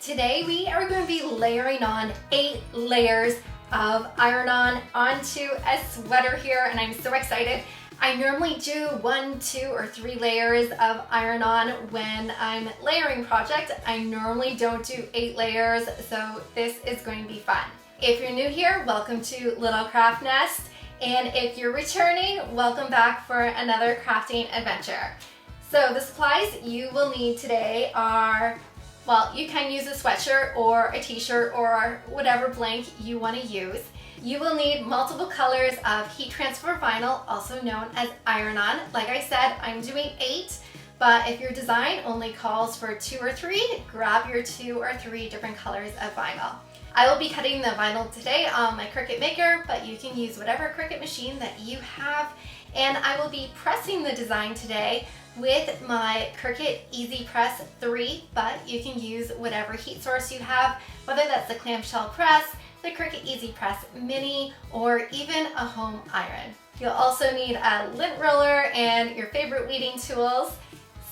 Today we are going to be layering on 8 layers of iron-on onto a sweater here, and I'm so excited. I normally do 1, 2, or 3 layers of iron-on when I'm layering project. I normally don't do 8 layers, so this is going to be fun. If you're new here, welcome to Little Craft Nest, and if you're returning, welcome back for another crafting adventure. So the supplies you will need today are, well, you can use a sweatshirt or a t-shirt or whatever blank you want to use. You will need multiple colors of heat transfer vinyl, also known as iron-on. Like I said, I'm doing 8, but if your design only calls for 2 or 3, grab your 2 or 3 different colors of vinyl. I will be cutting the vinyl today on my Cricut maker, but you can use whatever Cricut machine that you have. And I will be pressing the design today with my Cricut EasyPress 3, but you can use whatever heat source you have, whether that's the clamshell press, the Cricut EasyPress Mini, or even a home iron. You'll also need a lint roller and your favorite weeding tools.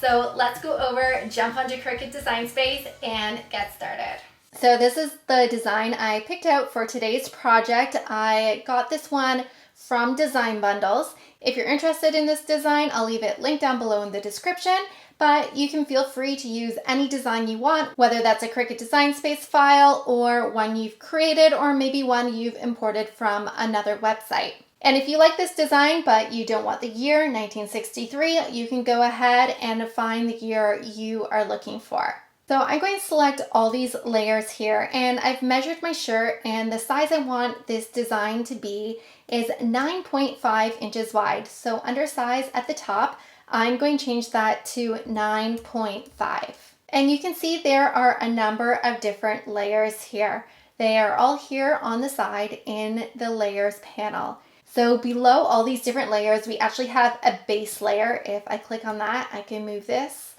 So let's go over, jump onto Cricut Design Space, and get started. So this is the design I picked out for today's project. I got this one from Design Bundles. If you're interested in this design, I'll leave it linked down below in the description, but you can feel free to use any design you want, whether that's a Cricut Design Space file or one you've created, or maybe one you've imported from another website. And if you like this design, but you don't want the year 1963, you can go ahead and find the year you are looking for. So I'm going to select all these layers here, and I've measured my shirt, and the size I want this design to be is 9.5 inches wide. So undersize at the top, I'm going to change that to 9.5. And you can see there are a number of different layers here. They are all here on the side in the layers panel. So below all these different layers, we actually have a base layer. If I click on that, I can move this.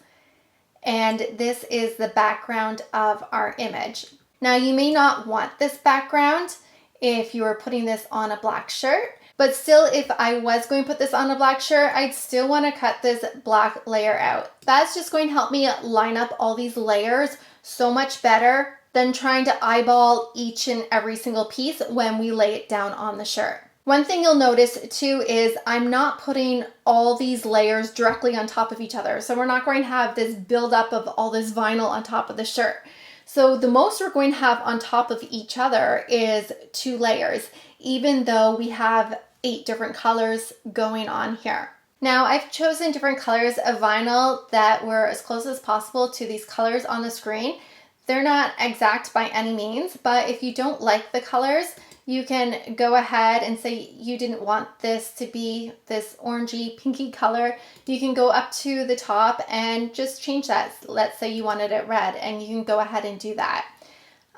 And this is the background of our image. Now you may not want this background if you were putting this on a black shirt, but still, if I was going to put this on a black shirt, I'd still want to cut this black layer out. That's just going to help me line up all these layers so much better than trying to eyeball each and every single piece when we lay it down on the shirt. One thing you'll notice too is I'm not putting all these layers directly on top of each other. So we're not going to have this buildup of all this vinyl on top of the shirt. So the most we're going to have on top of each other is 2 layers, even though we have 8 different colors going on here. Now I've chosen different colors of vinyl that were as close as possible to these colors on the screen. They're not exact by any means, but if you don't like the colors, you can go ahead and say you didn't want this to be this orangey pinky color. You can go up to the top and just change that. Let's say you wanted it red, and you can go ahead and do that.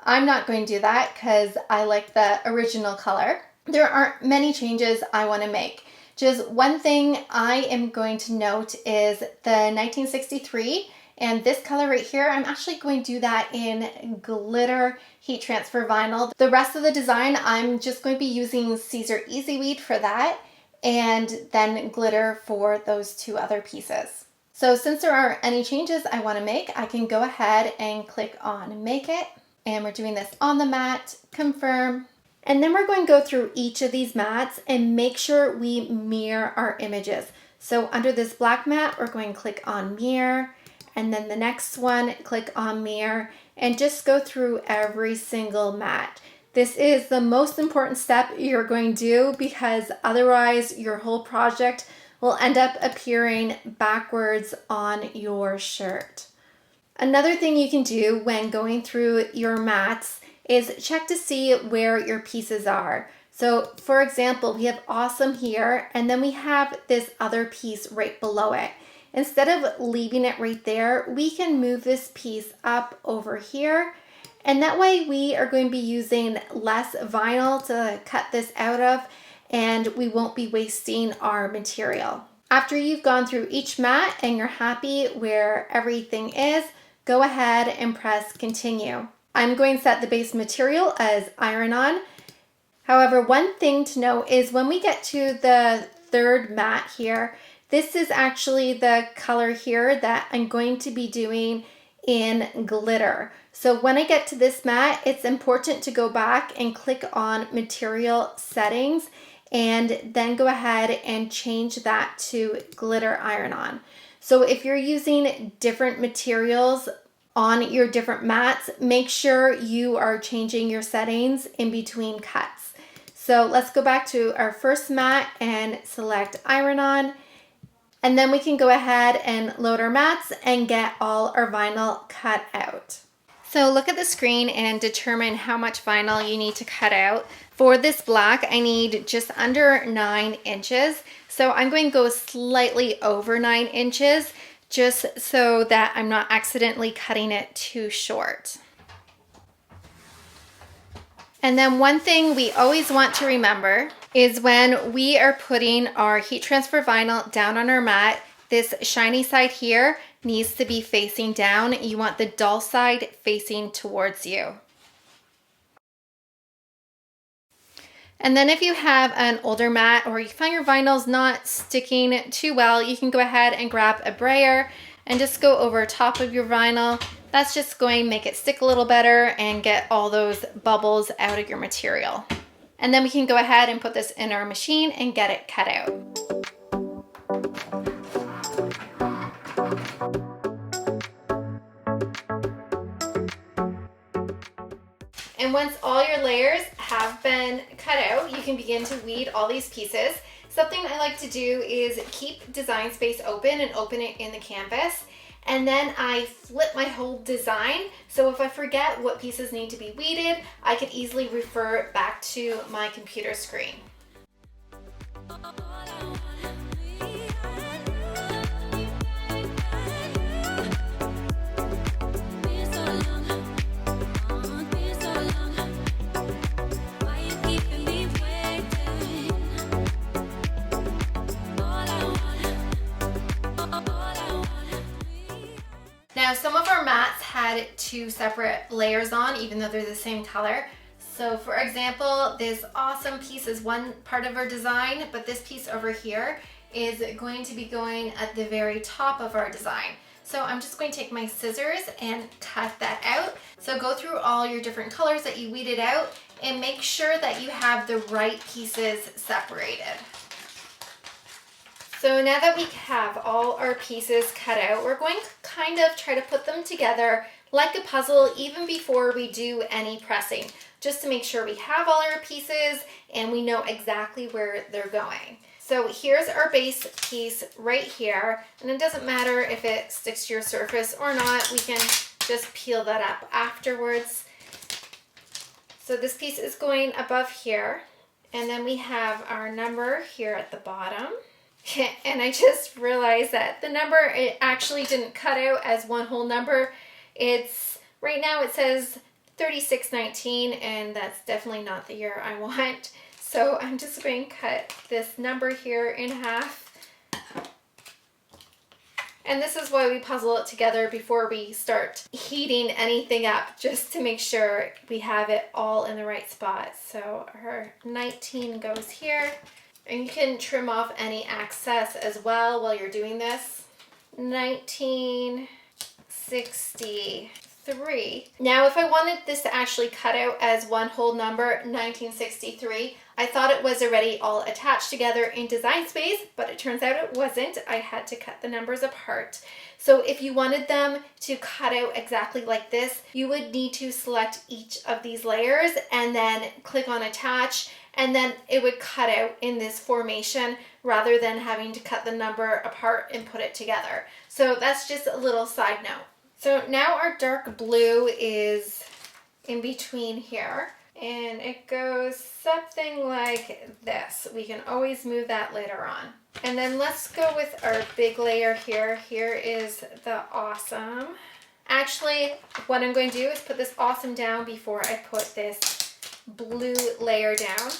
I'm not going to do that because I like the original color. There aren't many changes I want to make. Just one thing I am going to note is the 1963. And this color right here, I'm actually going to do that in glitter heat transfer vinyl. The rest of the design, I'm just going to be using Caesar Easy Weed for that, and then glitter for those 2 other pieces. So since there aren't any changes I want to make, I can go ahead and click on Make It. And we're doing this on the mat, confirm. And then we're going to go through each of these mats and make sure we mirror our images. So under this black mat, we're going to click on Mirror. And then the next one, click on Mirror, and just go through every single mat. This is the most important step you're going to do, because otherwise your whole project will end up appearing backwards on your shirt. Another thing you can do when going through your mats is check to see where your pieces are. So for example, we have Awesome here, and then we have this other piece right below it. Instead of leaving it right there, we can move this piece up over here, and that way we are going to be using less vinyl to cut this out of, and we won't be wasting our material. After you've gone through each mat and you're happy where everything is, go ahead and press continue. I'm going to set the base material as iron-on. However, one thing to know is when we get to the 3rd mat here, this is actually the color here that I'm going to be doing in glitter. So when I get to this mat, it's important to go back and click on material settings and then go ahead and change that to glitter iron-on. So if you're using different materials on your different mats, make sure you are changing your settings in between cuts. So let's go back to our first mat and select iron-on. And then we can go ahead and load our mats and get all our vinyl cut out. So look at the screen and determine how much vinyl you need to cut out. For this black, I need just under 9 inches. So I'm going to go slightly over 9 inches just so that I'm not accidentally cutting it too short. And then one thing we always want to remember is when we are putting our heat transfer vinyl down on our mat, this shiny side here needs to be facing down. You want the dull side facing towards you. And then if you have an older mat or you find your vinyl's not sticking too well, you can go ahead and grab a brayer and just go over top of your vinyl. That's just going to make it stick a little better and get all those bubbles out of your material. And then we can go ahead and put this in our machine and get it cut out. And once all your layers have been cut out, you can begin to weed all these pieces. Something I like to do is keep design space open and open it in the canvas. And then I flip my whole design. So if I forget what pieces need to be weeded, I could easily refer back to my computer screen. Now some of our mats had 2 separate layers on, even though they're the same color. So for example, this awesome piece is one part of our design, but this piece over here is going to be going at the very top of our design. So I'm just going to take my scissors and cut that out. So go through all your different colors that you weeded out and make sure that you have the right pieces separated. So now that we have all our pieces cut out, we're going to kind of try to put them together like a puzzle even before we do any pressing, just to make sure we have all our pieces and we know exactly where they're going. So here's our base piece right here, and it doesn't matter if it sticks to your surface or not, we can just peel that up afterwards. So this piece is going above here, and then we have our number here at the bottom. And I just realized that the number, it actually didn't cut out as one whole number. It's right now it says 3619, and that's definitely not the year I want. So I'm just going to cut this number here in half. And this is why we puzzle it together before we start heating anything up, just to make sure we have it all in the right spot. So our 19 goes here. And you can trim off any excess as well while you're doing this. 1963. Now, if I wanted this to actually cut out as one whole number, 1963, I thought it was already all attached together in Design Space, but it turns out it wasn't. I had to cut the numbers apart. So if you wanted them to cut out exactly like this, you would need to select each of these layers and then click on Attach, and then it would cut out in this formation rather than having to cut the number apart and put it together. So that's just a little side note. So now our dark blue is in between here, and it goes something like this. We can always move that later on. And then let's go with our big layer here. Here is the Awesome. Actually, what I'm going to do is put this Awesome down before I put this blue layer down.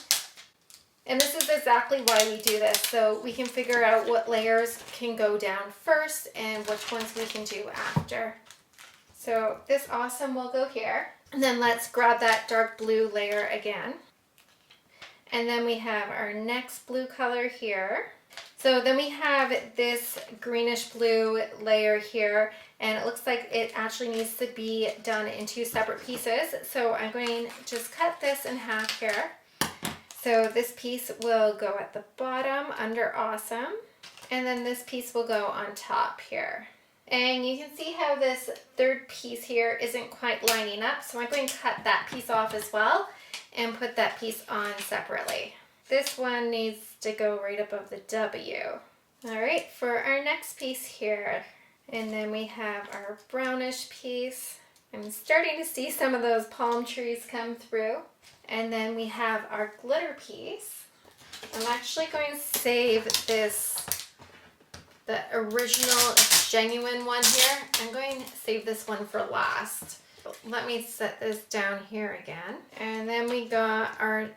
And this is exactly why we do this, so we can figure out what layers can go down first and which ones we can do after. So this Awesome will go here. And then let's grab that dark blue layer again. And then we have our next blue color here. So then we have this greenish blue layer here, and it looks like it actually needs to be done in 2 separate pieces. So I'm going to just cut this in half here. So this piece will go at the bottom under Awesome, and then this piece will go on top here. And you can see how this third piece here isn't quite lining up, so I'm going to cut that piece off as well and put that piece on separately. This one needs to go right above the W. All right, for our next piece here, and then we have our brownish piece. I'm starting to see some of those palm trees come through. And then we have our glitter piece. I'm actually going to save this, the original genuine one here. I'm going to save this one for last. Let me set this down here again. And then we got our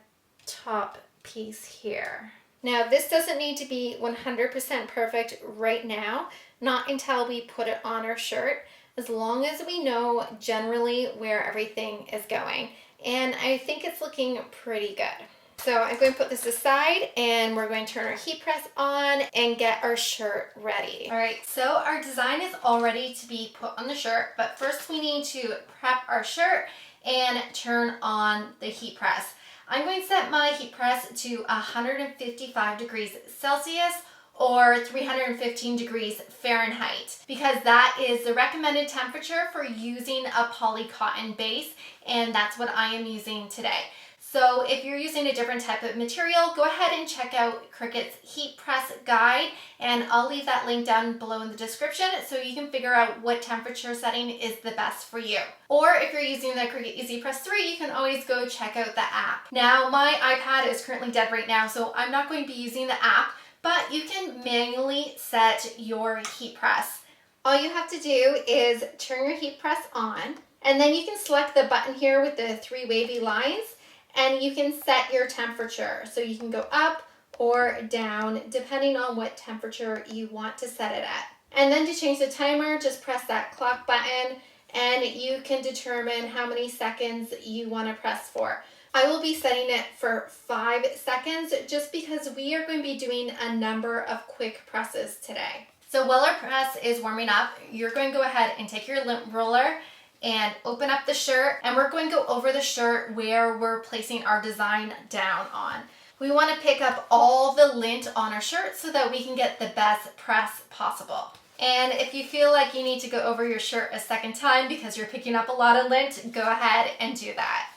top piece here. Now this doesn't need to be 100% perfect right now, not until we put it on our shirt, as long as we know generally where everything is going. And I think it's looking pretty good. So I'm going to put this aside and we're going to turn our heat press on and get our shirt ready. All right, so our design is all ready to be put on the shirt, but first we need to prep our shirt and turn on the heat press. I'm going to set my heat press to 155 degrees Celsius or 315 degrees Fahrenheit, because that is the recommended temperature for using a poly cotton base, and that's what I am using today. So if you're using a different type of material, go ahead and check out Cricut's heat press guide, and I'll leave that link down below in the description so you can figure out what temperature setting is the best for you. Or if you're using the Cricut EasyPress 3, you can always go check out the app. Now my iPad is currently dead right now, so I'm not going to be using the app, but you can manually set your heat press. All you have to do is turn your heat press on, and then you can select the button here with the 3 wavy lines, and you can set your temperature. So you can go up or down depending on what temperature you want to set it at. And then to change the timer, just press that clock button and you can determine how many seconds you want to press for. I will be setting it for 5 seconds just because we are going to be doing a number of quick presses today. So while our press is warming up, you're going to go ahead and take your lint roller and open up the shirt, and we're going to go over the shirt where we're placing our design down on. We want to pick up all the lint on our shirt so that we can get the best press possible. And if you feel like you need to go over your shirt a second time because you're picking up a lot of lint, go ahead and do that.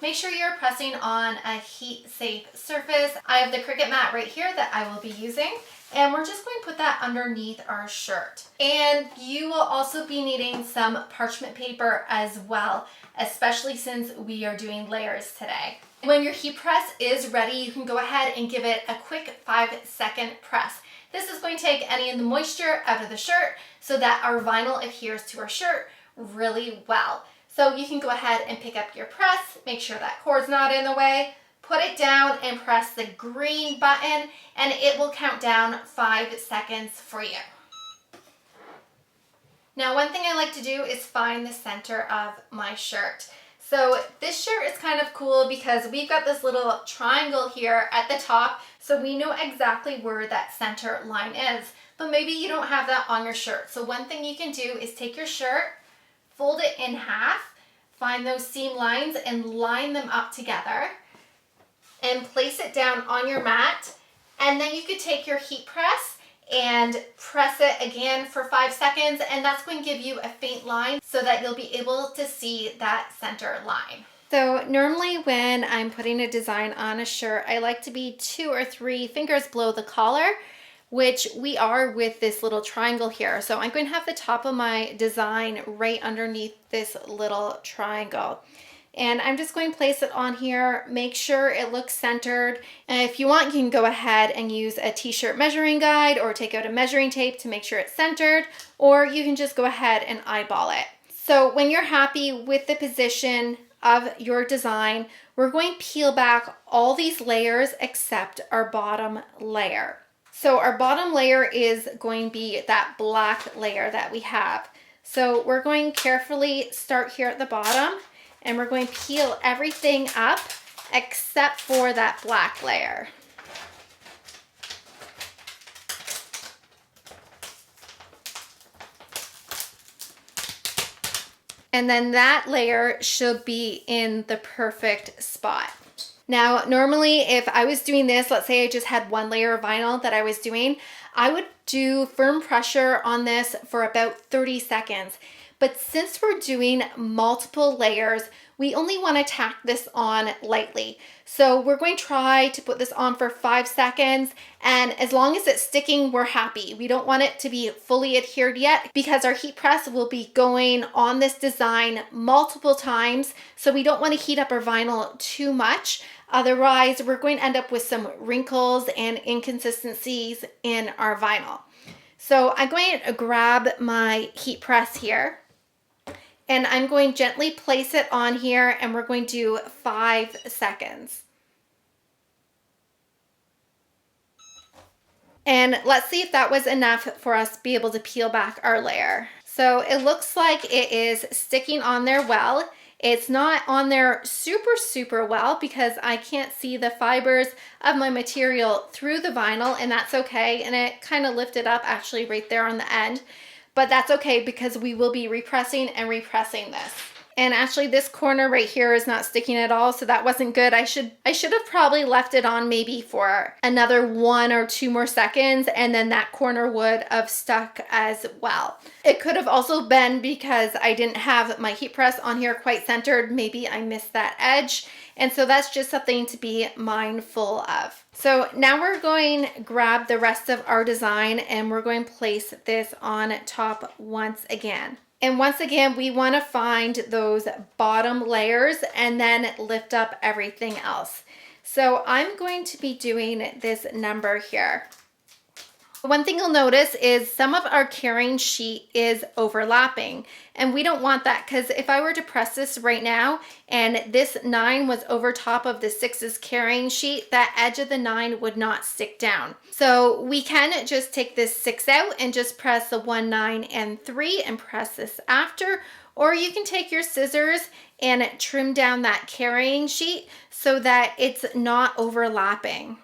Make sure you're pressing on a heat-safe surface. I have the Cricut mat right here that I will be using, and we're just going to put that underneath our shirt. And you will also be needing some parchment paper as well, especially since we are doing layers today. When your heat press is ready, you can go ahead and give it a quick 5-second press. This is going to take any of the moisture out of the shirt so that our vinyl adheres to our shirt really well. So you can go ahead and pick up your press, make sure that cord's not in the way, put it down and press the green button, and it will count down 5 seconds for you. Now, one thing I like to do is find the center of my shirt. So this shirt is kind of cool because we've got this little triangle here at the top, so we know exactly where that center line is, but maybe you don't have that on your shirt. So one thing you can do is take your shirt, fold it in half, find those seam lines and line them up together and place it down on your mat. And then you could take your heat press and press it again for 5 seconds, and that's going to give you a faint line so that you'll be able to see that center line. So normally when I'm putting a design on a shirt, I like to be 2 or 3 fingers below the collar, which we are with this little triangle here. So I'm going to have the top of my design right underneath this little triangle. And I'm just going to place it on here, make sure it looks centered. And if you want, you can go ahead and use a t-shirt measuring guide or take out a measuring tape to make sure it's centered, or you can just go ahead and eyeball it. So when you're happy with the position of your design, we're going to peel back all these layers except our bottom layer. So our bottom layer is going to be that black layer that we have. So we're going to carefully start here at the bottom, and we're going to peel everything up except for that black layer. And then that layer should be in the perfect spot. Now, normally if I was doing this, let's say I just had one layer of vinyl that I was doing, I would do firm pressure on this for about 30 seconds. But since we're doing multiple layers, we only want to tack this on lightly. So we're going to try to put this on for 5 seconds. And as long as it's sticking, we're happy. We don't want it to be fully adhered yet because our heat press will be going on this design multiple times. So we don't want to heat up our vinyl too much. Otherwise, we're going to end up with some wrinkles and inconsistencies in our vinyl. So I'm going to grab my heat press here. And I'm going to gently place it on here, and we're going to do 5 seconds. And let's see if that was enough for us to be able to peel back our layer. So it looks like it is sticking on there well. It's not on there super well because I can't see the fibers of my material through the vinyl, and that's okay. And it kind of lifted up actually right there on the end. But that's okay because we will be repressing and repressing this. And actually this corner right here is not sticking at all, so that wasn't good. I should have probably left it on maybe for another 1 or 2 more seconds, and then that corner would have stuck as well. It could have also been because I didn't have my heat press on here quite centered. Maybe I missed that edge. And so that's just something to be mindful of. So now we're going to grab the rest of our design and we're going to place this on top once again. And once again, we want to find those bottom layers and then lift up everything else. So I'm going to be doing this number here. One thing you'll notice is some of our carrying sheet is overlapping, and we don't want that because if I were to press this right now and this 9 was over top of the 6's carrying sheet, that edge of the 9 would not stick down. So we can just take this 6 out and just press the 1, 9, and 3 and press this after, or you can take your scissors and trim down that carrying sheet so that it's not overlapping.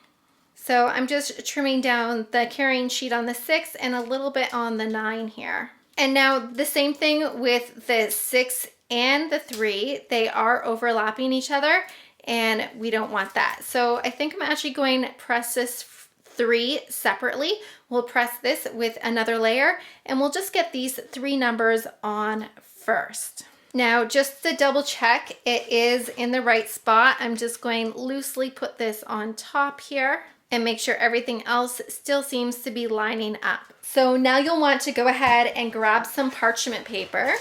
So I'm just trimming down the carrying sheet on the 6 and a little bit on the 9 here. And now the same thing with the 6 and the 3, they are overlapping each other and we don't want that. So I think I'm actually going to press this 3 separately. We'll press this with another layer and we'll just get these 3 numbers on first. Now, just to double check it is in the right spot, I'm just going to loosely put this on top here and make sure everything else still seems to be lining up. So now you'll want to go ahead and grab some parchment paper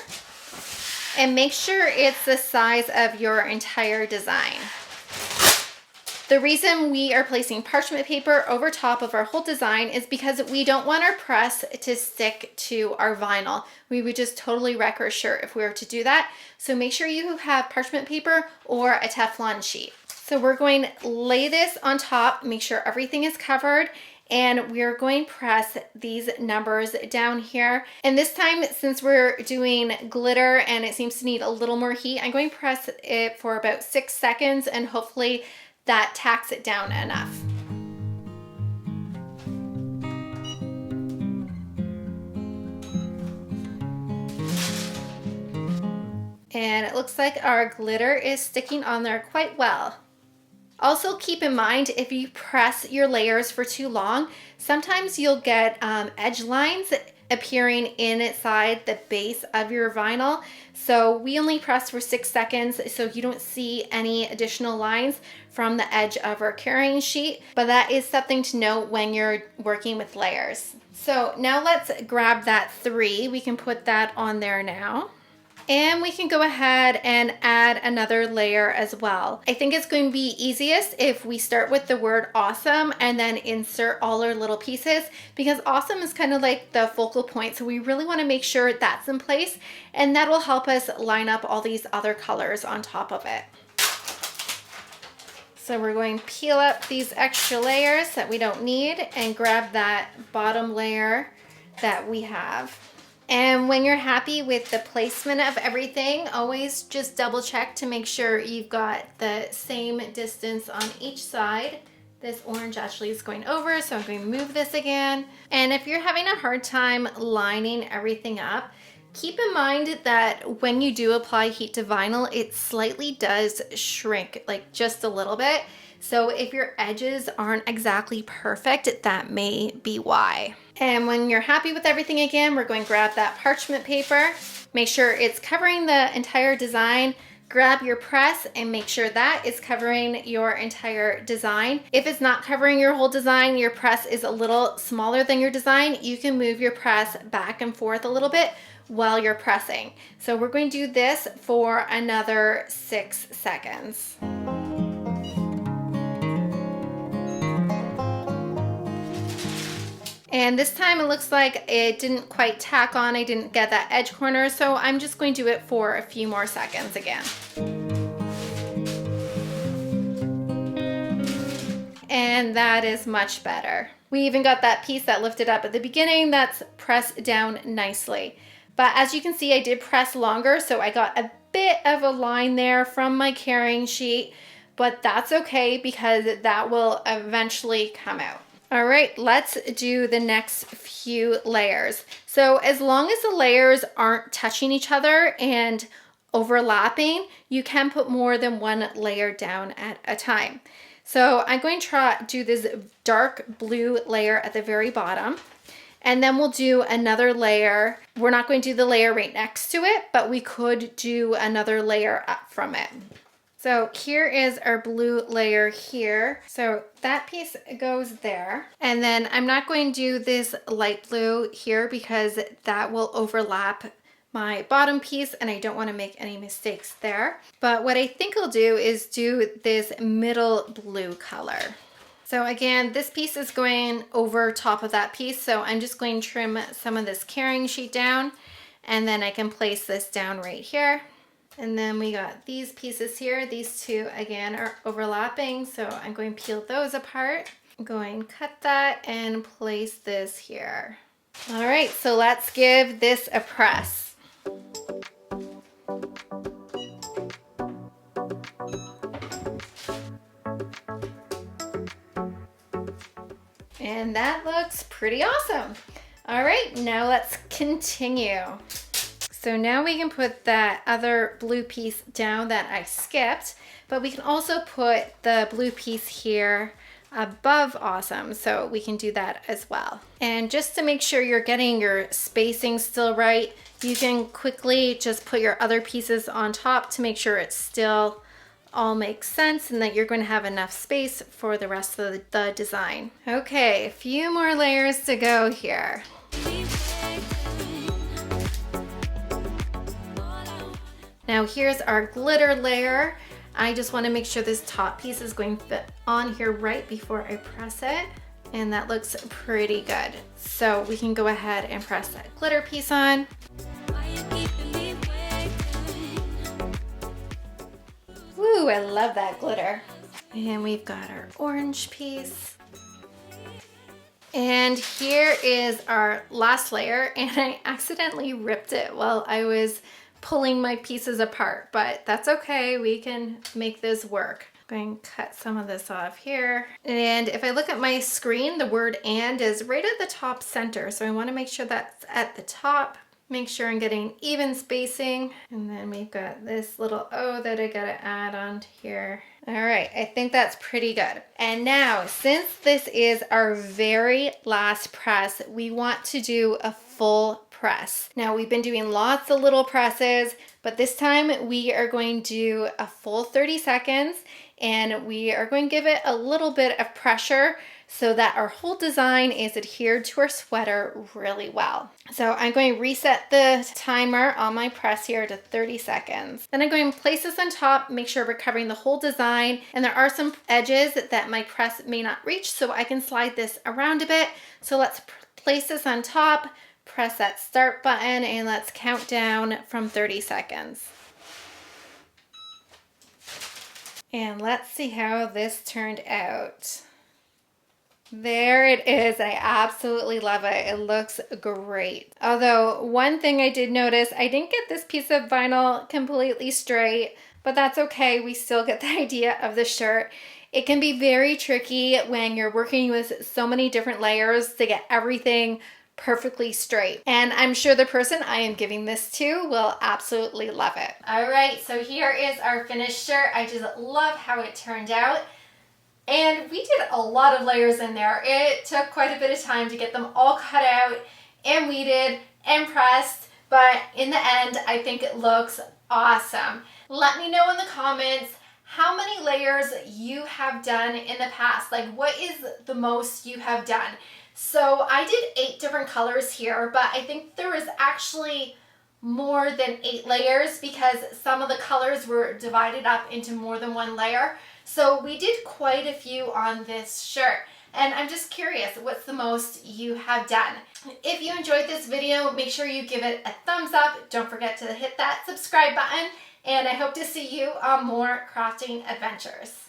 and make sure it's the size of your entire design. The reason we are placing parchment paper over top of our whole design is because we don't want our press to stick to our vinyl. We would just totally wreck our shirt if we were to do that. So make sure you have parchment paper or a Teflon sheet. So we're going to lay this on top, make sure everything is covered, and we're going to press these numbers down here. And this time, since we're doing glitter and it seems to need a little more heat, I'm going to press it for about 6 seconds and hopefully that tacks it down enough. And it looks like our glitter is sticking on there quite well. Also keep in mind, if you press your layers for too long, sometimes you'll get edge lines appearing inside the base of your vinyl. So we only press for 6 seconds so you don't see any additional lines from the edge of our carrying sheet, but that is something to note when you're working with layers. So now let's grab that 3. We can put that on there now. And we can go ahead and add another layer as well. I think it's going to be easiest if we start with the word awesome and then insert all our little pieces, because awesome is kind of like the focal point. So we really want to make sure that's in place, and that will help us line up all these other colors on top of it. So we're going to peel up these extra layers that we don't need and grab that bottom layer that we have. And when you're happy with the placement of everything, always just double check to make sure you've got the same distance on each side. This orange actually is going over, so I'm going to move this again. And if you're having a hard time lining everything up, Keep in mind that when you do apply heat to vinyl, it slightly does shrink, like just a little bit. So if your edges aren't exactly perfect, that may be why. And when you're happy with everything again, we're going to grab that parchment paper, make sure it's covering the entire design. Grab your press and make sure that is covering your entire design. If it's not covering your whole design, your press is a little smaller than your design, you can move your press back and forth a little bit while you're pressing. So we're going to do this for another 6 seconds. And this time it looks like it didn't quite tack on, I didn't get that edge corner, so I'm just going to do it for a few more seconds again. And that is much better. We even got that piece that lifted up at the beginning that's pressed down nicely. But as you can see, I did press longer, so I got a bit of a line there from my carrying sheet, but that's okay because that will eventually come out. All right, let's do the next few layers. So as long as the layers aren't touching each other and overlapping, you can put more than one layer down at a time. So I'm going to do this dark blue layer at the very bottom, and then we'll do another layer. We're not going to do the layer right next to it, but we could do another layer up from it. So here is our blue layer here. So that piece goes there. And then I'm not going to do this light blue here because that will overlap my bottom piece and I don't want to make any mistakes there. But what I think I'll do is do this middle blue color. So again, this piece is going over top of that piece. So I'm just going to trim some of this carrying sheet down and then I can place this down right here. And then we got these pieces here. These two, again, are overlapping. So I'm going to peel those apart. I'm going to cut that and place this here. All right, so let's give this a press. And that looks pretty awesome. All right, now let's continue. So now we can put that other blue piece down that I skipped, but we can also put the blue piece here above awesome. So we can do that as well. And just to make sure you're getting your spacing still right, you can quickly just put your other pieces on top to make sure it still all makes sense and that you're going to have enough space for the rest of the design. Okay, a few more layers to go here. Now here's our glitter layer. I just want to make sure this top piece is going to fit on here right before I press it. And that looks pretty good. So we can go ahead and press that glitter piece on. Woo, I love that glitter. And we've got our orange piece. And here is our last layer, and I accidentally ripped it while I was pulling my pieces apart, but that's okay. We can make this work. I'm going to cut some of this off here. And if I look at my screen, the word "and" is right at the top center. So I want to make sure that's at the top. Make sure I'm getting even spacing. And then we've got this little O that I got to add on here. All right, I think that's pretty good. And now, since this is our very last press, we want to do a full press. Now, we've been doing lots of little presses, but this time we are going to do a full 30 seconds and we are going to give it a little bit of pressure so that our whole design is adhered to our sweater really well. So I'm going to reset the timer on my press here to 30 seconds. Then I'm going to place this on top, make sure we're covering the whole design. And there are some edges that my press may not reach, so I can slide this around a bit. So let's place this on top, press that start button, and let's count down from 30 seconds. And let's see how this turned out. There it is. I absolutely love it. It looks great. Although one thing I did notice, I didn't get this piece of vinyl completely straight, but that's okay. We still get the idea of the shirt. It can be very tricky when you're working with so many different layers to get everything perfectly straight. And I'm sure the person I am giving this to will absolutely love it. All right, so here is our finished shirt. I just love how it turned out. And we did a lot of layers in there. It took quite a bit of time to get them all cut out and weeded and pressed, but in the end, I think it looks awesome. Let me know in the comments how many layers you have done in the past. Like, what is the most you have done? So I did 8 different colors here, but I think there is actually more than 8 layers because some of the colors were divided up into more than one layer. So we did quite a few on this shirt. And I'm just curious, what's the most you have done? If you enjoyed this video, make sure you give it a thumbs up. Don't forget to hit that subscribe button. And I hope to see you on more crafting adventures.